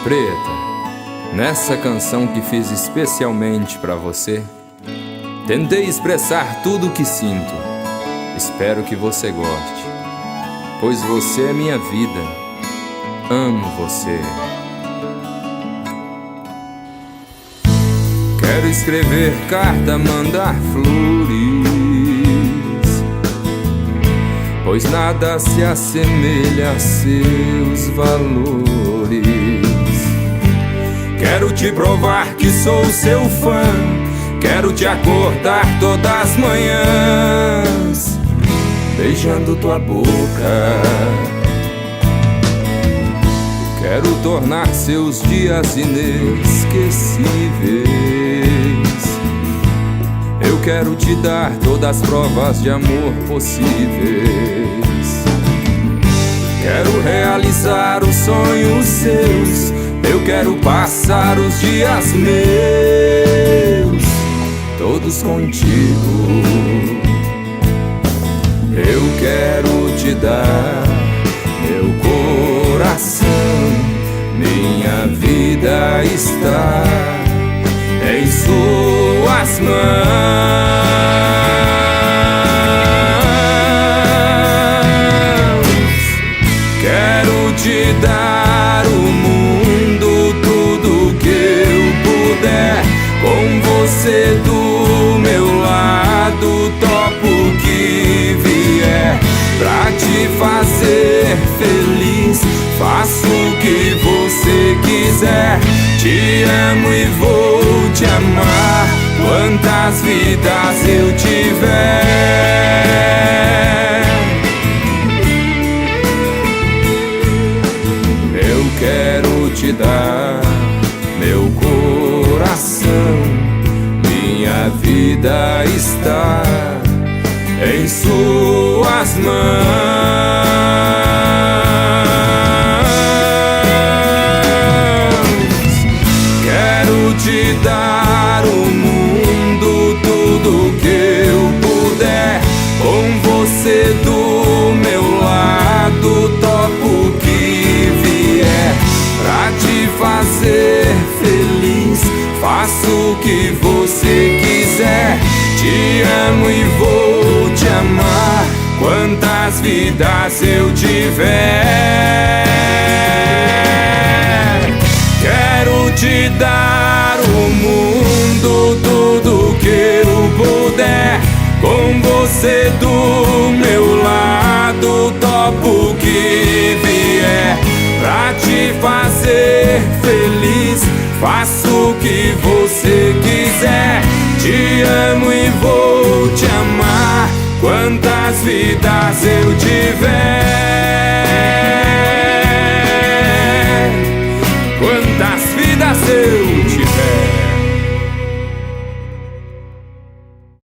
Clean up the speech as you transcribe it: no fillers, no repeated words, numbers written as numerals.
Preta, nessa canção que fiz especialmente pra você, tentei expressar tudo o que sinto. Espero que você goste, pois você é minha vida. Amo você. Quero escrever carta, mandar flores, pois nada se assemelha a seus valores. Quero te provar que sou seu fã, quero te acordar todas as manhãs, beijando tua boca. Quero tornar seus dias inesquecíveis. Eu quero te dar todas as provas de amor possíveis. Quero realizar os sonhos seus. Eu quero passar os dias meus todos contigo. Eu quero te dar meu coração. Minha vida está em suas mãos. Quero te dar o mundo, tudo que eu puder. Com você do meu lado, topo o que vier. Pra te fazer feliz, faço o que você quiser. Te amo e vou te amar quantas vidas eu tiver. Eu quero te dar meu coração. Minha vida está em suas mãos. Quero te dar o mundo, tudo que eu puder. Com você do meu lado, topo o que vier. Pra te fazer feliz, faço o que você quiser. Te amo e vou te amar quantas vidas eu tiver. Quero te dar o mundo, tudo que eu puder. Com você do meu lado, topo o que vier. Pra te fazer feliz, faço o que você quiser. Te amo e vou te amar quantas vidas eu tiver.